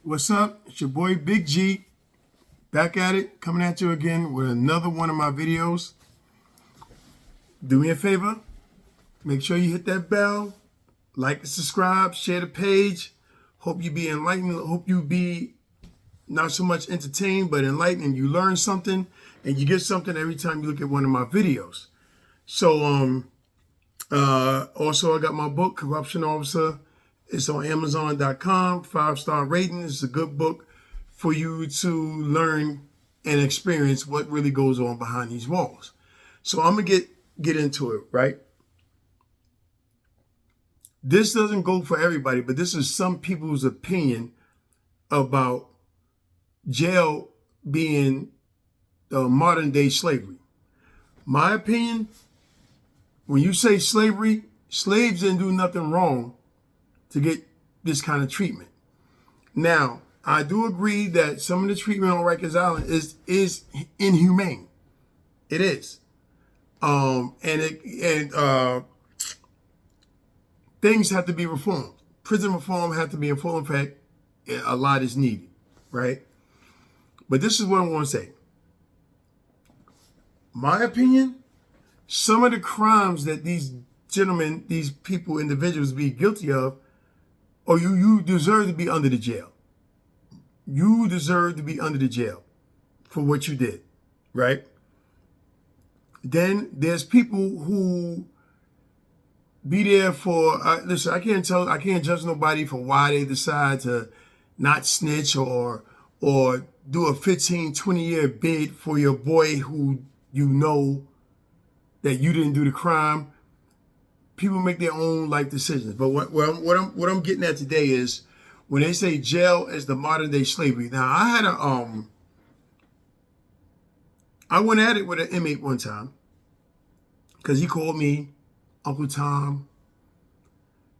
What's up? It's your boy Big G, back at it, coming at you again with another one of my videos. Do me a favor, make sure you hit that bell, like and subscribe, share the page. Hope you be enlightened. Hope you be not so much entertained, but enlightened, and you learn something, and you get something every time you look at one of my videos. So, also I got my book, Corruption Officer. It's on Amazon.com, 5-star rating. It's a good book for you to learn and experience what really goes on behind these walls. So I'm gonna get into it, right? This doesn't go for everybody, but this is some people's opinion about jail being modern day slavery. My opinion, when you say slavery, slaves didn't do nothing wrong to get this kind of treatment. Now, I do agree that some of the treatment on Rikers Island is inhumane. It is. Things have to be reformed. Prison reform has to be in full effect. A lot is needed, right? But this is what I want to say. My opinion, some of the crimes that these gentlemen, these people, individuals be guilty of, or you deserve to be under the jail. You deserve to be under the jail for what you did, right? Then there's people who be there for, listen, I can't judge nobody for why they decide to not snitch or do a 15, 20-year bid for your boy who you know that you didn't do the crime. People make their own life decisions. But what I'm getting at today is when they say jail is the modern day slavery. Now I went at it with an inmate one time because he called me Uncle Tom.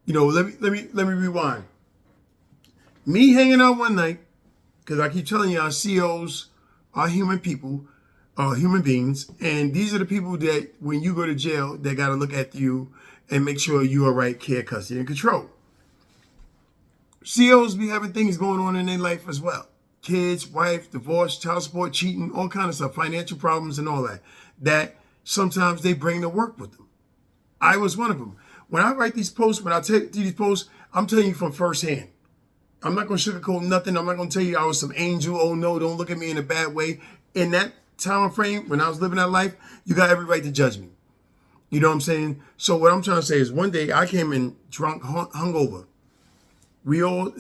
You know, let me rewind. Me hanging out one night, because I keep telling you our COs are human people, human beings, and these are the people that when you go to jail, they got to look at you and make sure you are right, care, custody, and control. COs be having things going on in their life as well. Kids, wife, divorce, child support, cheating, all kind of stuff, financial problems and all that. That sometimes they bring to work with them. I was one of them. When I write these posts, when I take these posts, I'm telling you from firsthand. I'm not going to sugarcoat nothing. I'm not going to tell you I was some angel. Oh no, don't look at me in a bad way. In that time frame, when I was living that life, you got every right to judge me. You know what I'm saying? So what I'm trying to say is one day I came in drunk, hungover.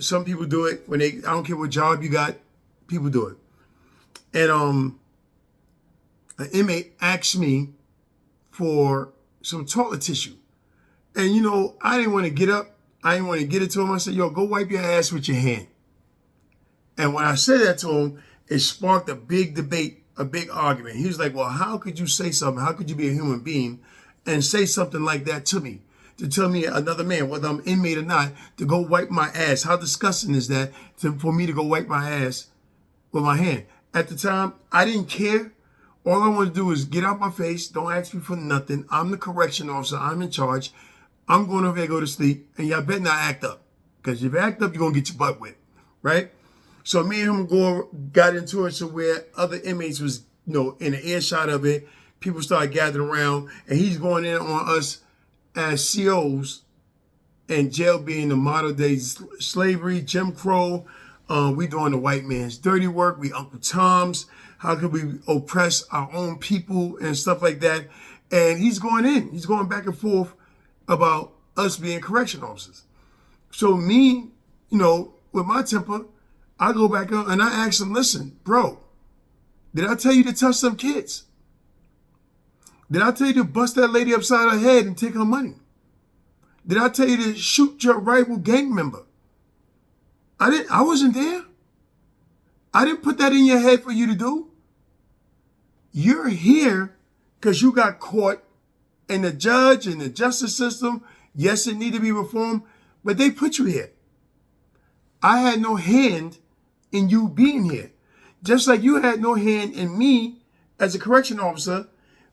Some people do it when I don't care what job you got, people do it. And an inmate asked me for some toilet tissue. And you know, I didn't want to get up. I didn't want to get it to him. I said, yo, go wipe your ass with your hand. And when I said that to him, it sparked a big debate, a big argument. He was like, well, how could you say something? How could you be a human being and say something like that to me? To tell me another man, whether I'm inmate or not, to go wipe my ass. How disgusting is that for me to go wipe my ass with my hand? At the time, I didn't care. All I wanted to do is get out my face. Don't ask me for nothing. I'm the correction officer. I'm in charge. I'm going over there, go to sleep, and y'all better not act up. Because if you act up, you're going to get your butt whipped, right? So me and him got into it to where other inmates was, you know, in the earshot of it. People started gathering around, and he's going in on us as COs, and jail being the modern day slavery, Jim Crow. We doing the white man's dirty work. We Uncle Toms. How could we oppress our own people and stuff like that? And he's going in. He's going back and forth about us being correction officers. So me, you know, with my temper, I go back up and I ask him, listen, bro, did I tell you to touch some kids? Did I tell you to bust that lady upside her head and take her money? Did I tell you to shoot your rival gang member? I wasn't there. I didn't put that in your head for you to do. You're here because you got caught, and the judge and the justice system, yes, it need to be reformed, but they put you here. I had no hand in you being here. Just like you had no hand in me as a correction officer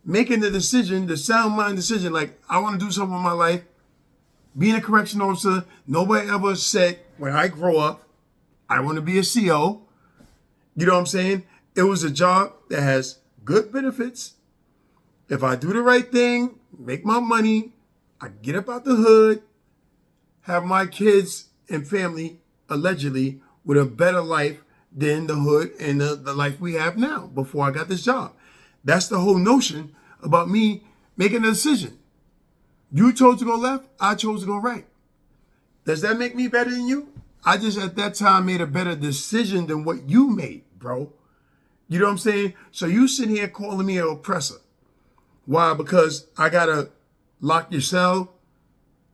making the decision, the sound mind decision, like I want to do something with my life. Being a correction officer, nobody ever said when I grow up, I want to be a CO. You know what I'm saying? It was a job that has good benefits. If I do the right thing, make my money, I get up out the hood, have my kids and family allegedly with a better life than the hood and the life we have now before I got this job. That's the whole notion about me making a decision. You chose to go left, I chose to go right. Does that make me better than you? I just at that time made a better decision than what you made, bro. You know what I'm saying? So you sitting here calling me an oppressor. Why? Because I gotta lock your cell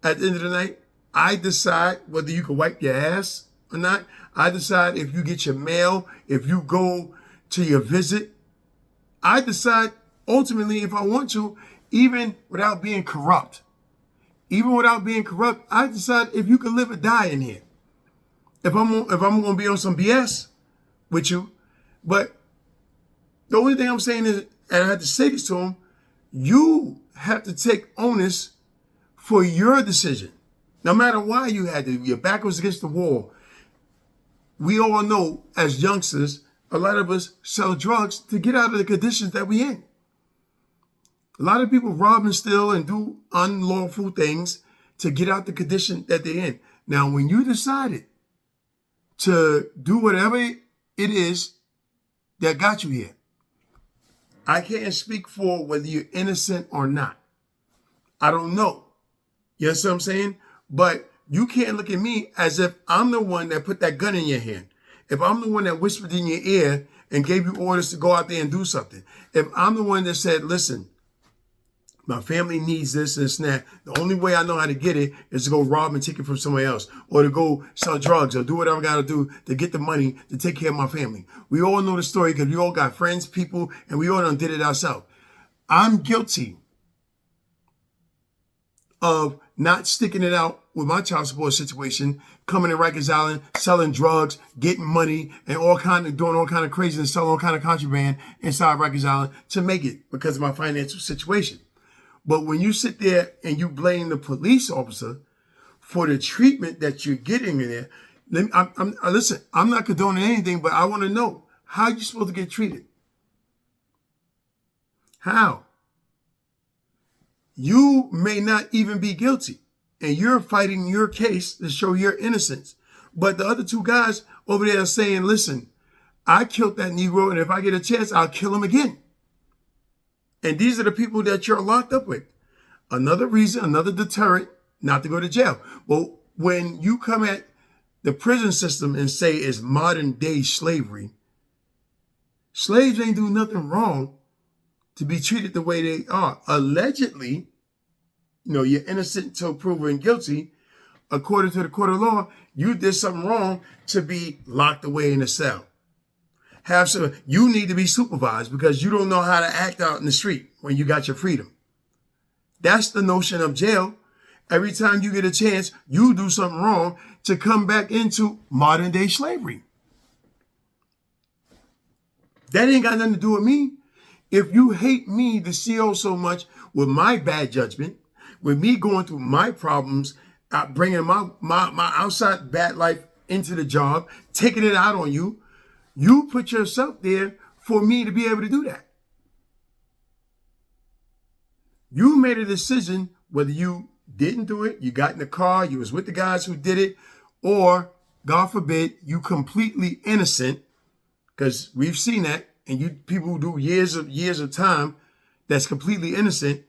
at the end of the night. I decide whether you can wipe your ass or not. I decide if you get your mail, if you go to your visit. I decide ultimately if I want to, even without being corrupt. Even without being corrupt, I decide if you can live or die in here. If I'm gonna be on some BS with you, but the only thing I'm saying is, and I had to say this to him, you have to take onus for your decision. No matter why you had to, your back was against the wall. We all know as youngsters, a lot of us sell drugs to get out of the conditions that we in. A lot of people rob and steal and do unlawful things to get out the condition that they're in. Now, when you decided to do whatever it is that got you here, I can't speak for whether you're innocent or not. I don't know. You know what I'm saying? But you can't look at me as if I'm the one that put that gun in your hand. If I'm the one that whispered in your ear and gave you orders to go out there and do something. If I'm the one that said, listen, my family needs this and that. The only way I know how to get it is to go rob and take it from somewhere else, or to go sell drugs, or do whatever I got to do to get the money to take care of my family. We all know the story because we all got friends, people, and we all done did it ourselves. I'm guilty of not sticking it out with my child support situation, coming to Rikers Island, selling drugs, getting money, and doing all kind of crazy and selling all kind of contraband inside Rikers Island to make it because of my financial situation. But when you sit there and you blame the police officer for the treatment that you're getting in there, listen, I'm not condoning anything, but I want to know, how are you supposed to get treated? How? You may not even be guilty, and you're fighting your case to show your innocence. But the other two guys over there are saying, listen, I killed that Negro, and if I get a chance, I'll kill him again. And these are the people that you're locked up with. Another reason, another deterrent not to go to jail. Well, when you come at the prison system and say it's modern day slavery, slaves ain't do nothing wrong to be treated the way they are. Allegedly, you're innocent until proven guilty. According to the court of law, you did something wrong to be locked away in a cell. You need to be supervised because you don't know how to act out in the street when you got your freedom. That's the notion of jail. Every time you get a chance, you do something wrong to come back into modern day slavery. That ain't got nothing to do with me. If you hate me, the CO, so much with my bad judgment, with me going through my problems, bringing my outside bad life into the job, taking it out on you, you put yourself there for me to be able to do that. You made a decision whether you didn't do it, you got in the car, you was with the guys who did it, or God forbid, you completely innocent, because we've seen that, and you people who do years of time that's completely innocent,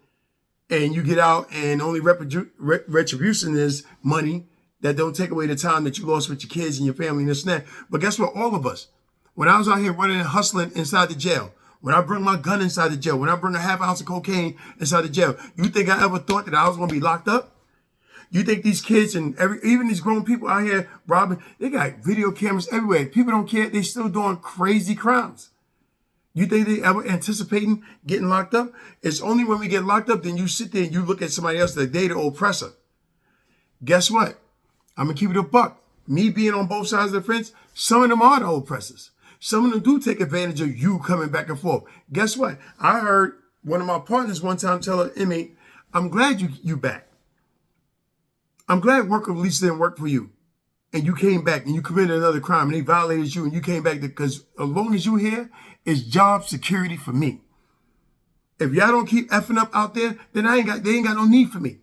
and you get out and only retribution is money that don't take away the time that you lost with your kids and your family and this and that. But guess what? All of us, when I was out here running and hustling inside the jail, when I bring my gun inside the jail, when I bring a half ounce of cocaine inside the jail, you think I ever thought that I was going to be locked up? You think these kids and even these grown people out here robbing, they got video cameras everywhere. People don't care. They still doing crazy crimes. You think they ever anticipating getting locked up? It's only when we get locked up, then you sit there and you look at somebody else that they the oppressor. Guess what? I'm going to keep it a buck. Me being on both sides of the fence, some of them are the oppressors. Some of them do take advantage of you coming back and forth. Guess what? I heard one of my partners one time tell an inmate, I'm glad you back. I'm glad work release didn't work for you. and you came back and you committed another crime and they violated you and you came back, because as long as you here, it's job security for me. If y'all don't keep effing up out there, then they ain't got no need for me.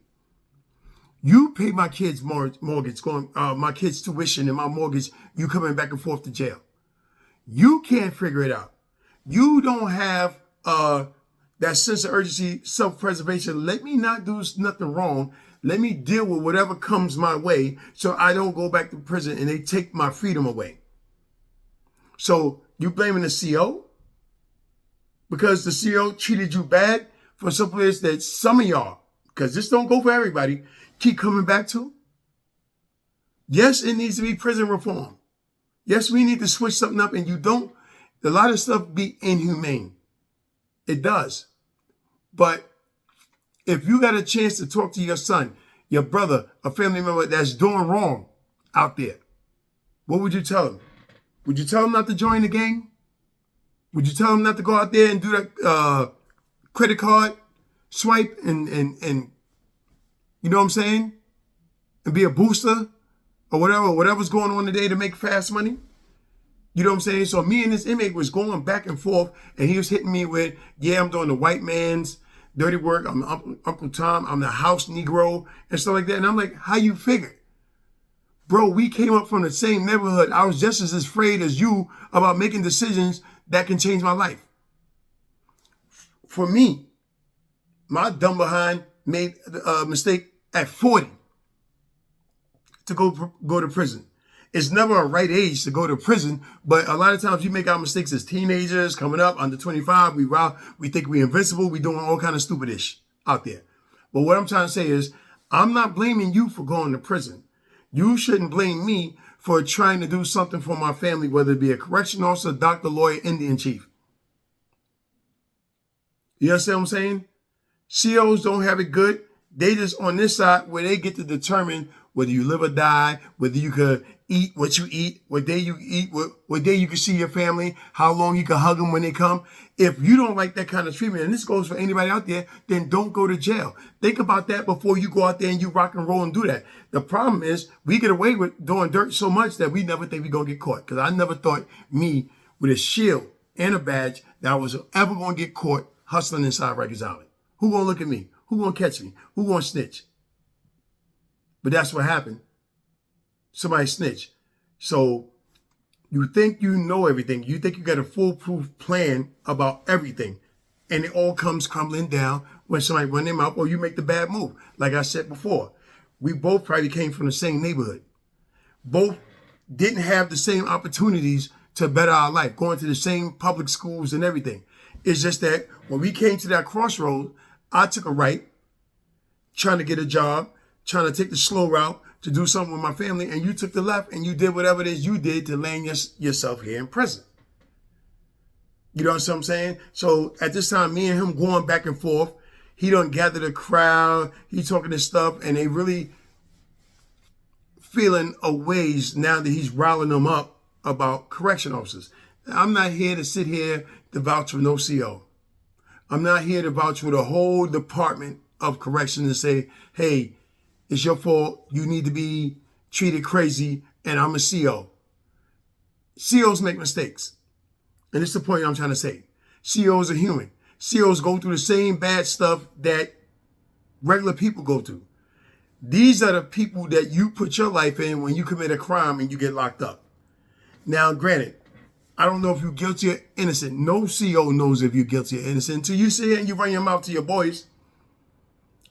You pay my kids' mortgage, my kids' tuition and my mortgage, you coming back and forth to jail. You can't figure it out. You don't have that sense of urgency, self-preservation. Let me not do nothing wrong. Let me deal with whatever comes my way so I don't go back to prison and they take my freedom away. So you blaming the CO? Because the CO treated you bad for some place that some of y'all, because this don't go for everybody, keep coming back to? Yes, it needs to be prison reform. Yes, we need to switch something up, and a lot of stuff be inhumane. It does. But if you got a chance to talk to your son, your brother, a family member that's doing wrong out there, what would you tell him? Would you tell him not to join the gang? Would you tell him not to go out there and do that credit card swipe and you know what I'm saying? And be a booster or whatever's going on today to make fast money? You know what I'm saying? So me and this inmate was going back and forth, and he was hitting me with, yeah, I'm doing the white man's dirty work. I'm Uncle Tom. I'm the house Negro and stuff like that. And I'm like, how you figure? Bro, we came up from the same neighborhood. I was just as afraid as you about making decisions that can change my life. For me, my dumb behind made a mistake at 40 to go to prison. It's never a right age to go to prison, but a lot of times you make our mistakes as teenagers coming up under 25. We think we're invincible. We doing all kind of stupid-ish out there. But what I'm trying to say is, I'm not blaming you for going to prison. You shouldn't blame me for trying to do something for my family, whether it be a correction officer, doctor, lawyer, Indian chief. You understand what I'm saying? COs don't have it good. They just on this side where they get to determine whether you live or die, whether you could eat what you eat, what day you eat, what day you can see your family, how long you can hug them when they come. If you don't like that kind of treatment, and this goes for anybody out there, then don't go to jail. Think about that before you go out there and you rock and roll and do that. The problem is we get away with doing dirt so much that we never think we're going to get caught. Because I never thought me with a shield and a badge that I was ever going to get caught hustling inside Rikers Island. Who going to look at me? Who going to catch me? Who going to snitch? But that's what happened. Somebody snitched. So you think you know everything. You think you got a foolproof plan about everything. And it all comes crumbling down when somebody run them out or you make the bad move. Like I said before, we both probably came from the same neighborhood. Both didn't have the same opportunities to better our life, going to the same public schools and everything. It's just that when we came to that crossroad, I took a right, trying to get a job, trying to take the slow route to do something with my family, and you took the left and you did whatever it is you did to land yourself here in prison. You know what I'm saying? So at this time, me and him going back and forth, he done gathered a crowd, he talking this stuff, and they really feeling a ways now that he's riling them up about correction officers. I'm not here to sit here to vouch for no CO. I'm not here to vouch for the whole department of corrections and say, hey, it's your fault. You need to be treated crazy, and I'm a CO. COs make mistakes. And this is the point I'm trying to say. COs are human. COs go through the same bad stuff that regular people go through. These are the people that you put your life in when you commit a crime and you get locked up. Now, granted, I don't know if you're guilty or innocent. No CO knows if you're guilty or innocent until you sit here and you run your mouth to your boys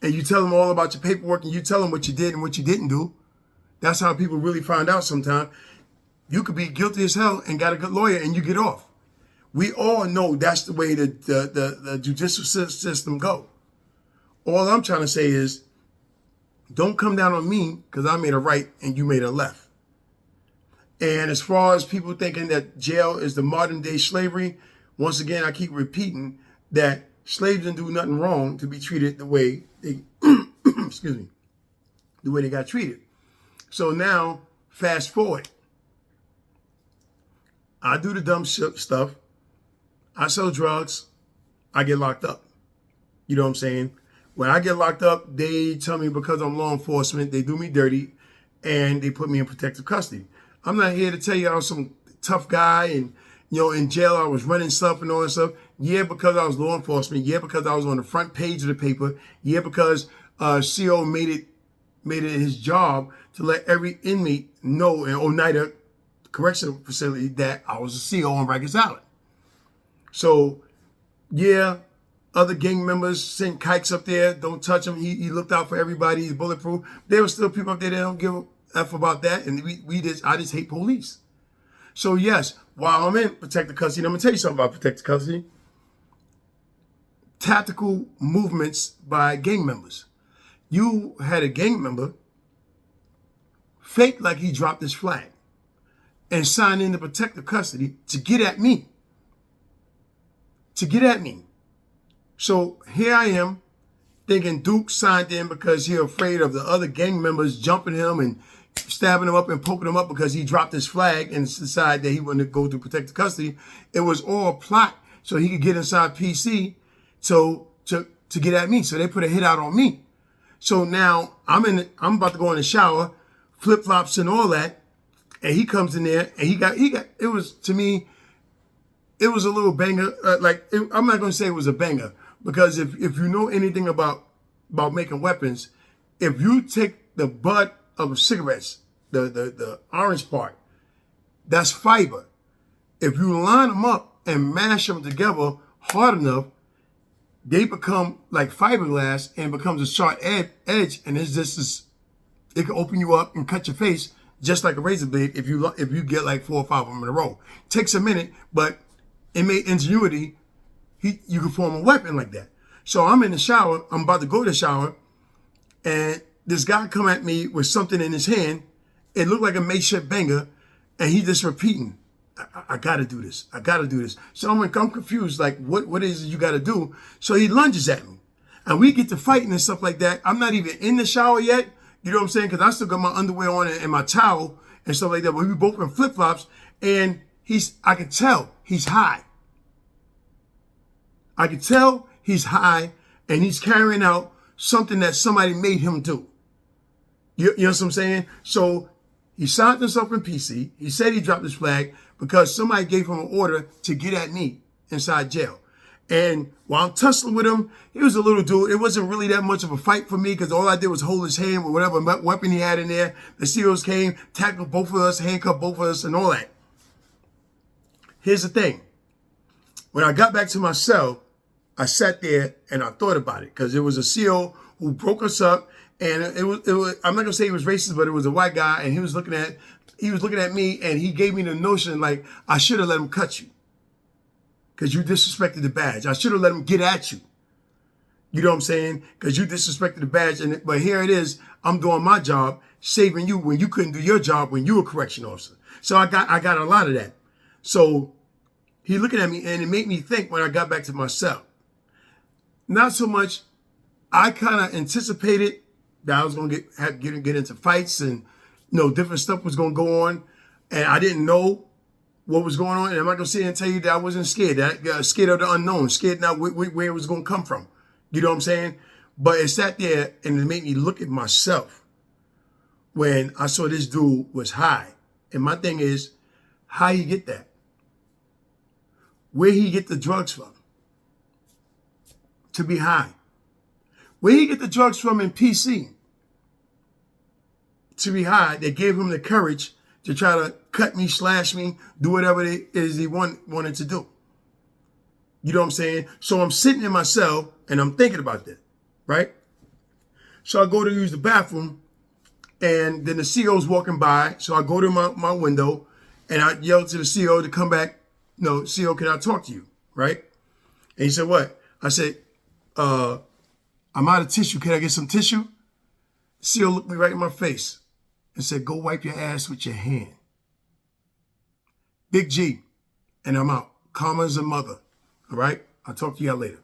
and you tell them all about your paperwork and you tell them what you did and what you didn't do. That's how people really find out sometimes. You could be guilty as hell and got a good lawyer and you get off. We all know that's the way the judicial system go. All I'm trying to say is don't come down on me because I made a right and you made a left. And as far as people thinking that jail is the modern day slavery, once again, I keep repeating that slaves didn't do nothing wrong to be treated the way they, excuse me, the way they got treated. So now, fast forward. I do the dumb stuff. I sell drugs. I get locked up. You know what I'm saying? When I get locked up, they tell me because I'm law enforcement, they do me dirty. and they put me in protective custody. I'm not here to tell you I was some tough guy and, in jail I was running stuff and all that stuff. Yeah, because I was law enforcement. Yeah, because I was on the front page of the paper. Yeah, because CO made it his job to let every inmate know in Oneida Correctional Facility that I was a CO on Rikers Island. So, yeah, other gang members sent kikes up there. Don't touch him. He looked out for everybody. He's bulletproof. There were still people up there that don't give a F about that. And I just hate police. So yes, while I'm in protective custody, I'm going to tell you something about protective custody. Tactical movements by gang members. You had a gang member fake like he dropped his flag and signed into protective custody to get at me. So here I am thinking Duke signed in because he's afraid of the other gang members jumping him and stabbing him up and poking him up because he dropped his flag and decided that he wanted to go through protective custody. It was all a plot so he could get inside PC to get at me. So they put a hit out on me. So now I'm about to go in the shower, flip-flops and all that, and he comes in there and he got it was, to me, it was a little banger. I'm not going to say it was a banger because if you know anything about making weapons, if you take the butt of cigarettes, the orange part, that's fiber. If you line them up and mash them together hard enough, they become like fiberglass and becomes a sharp edge, and it's just it can open you up and cut your face just like a razor blade if you get like 4 or 5 of them in a row. Takes a minute, but inmate ingenuity, you can form a weapon like that. So I'm in the shower, I'm about to go to the shower, and this guy come at me with something in his hand. It looked like a makeshift banger, and he just repeating, I gotta do this. I gotta do this. So I'm confused, like, what is it you gotta do? So he lunges at me. And we get to fighting and stuff like that. I'm not even in the shower yet. You know what I'm saying? Because I still got my underwear on and my towel and stuff like that. But we both in flip-flops, and I can tell he's high. I can tell he's high, and he's carrying out something that somebody made him do. You know what I'm saying? So he signed himself in PC. He said he dropped his flag because somebody gave him an order to get at me inside jail. And while I'm tussling with him, he was a little dude. It wasn't really that much of a fight for me because all I did was hold his hand with whatever weapon he had in there. The COs came, tackled both of us, handcuffed both of us, and all that. Here's the thing. When I got back to my cell, I sat there and I thought about it because it was a CO who broke us up. And it was, I'm not gonna say he was racist, but it was a white guy, and he was looking at me, and he gave me the notion like I should have let him cut you, because you disrespected the badge. I should have let him get at you. You know what I'm saying? Because you disrespected the badge, but here it is. I'm doing my job, saving you when you couldn't do your job when you were a correction officer. So I got a lot of that. So he looking at me, and it made me think when I got back to my cell. Not so much. I kind of anticipated that I was going to get into fights and, different stuff was going to go on. And I didn't know what was going on. And I'm not going to sit here and tell you that I wasn't scared. Scared of the unknown. Scared not where it was going to come from. You know what I'm saying? But it sat there and it made me look at myself when I saw this dude was high. And my thing is, how you get that? Where he get the drugs from? To be high. Where he get the drugs from in PC to be high that gave him the courage to try to cut me, slash me, do whatever it is he wanted to do. You know what I'm saying? So I'm sitting in my cell and I'm thinking about that, right? So I go to use the bathroom and then the CO's walking by. So I go to my window and I yell to the CO to come back. No, CO, can I talk to you? Right? And he said, what? I said, I'm out of tissue. Can I get some tissue? CO looked me right in my face and said, go wipe your ass with your hand. Big G. And I'm out. Calm as a mother. All right? I'll talk to y'all later.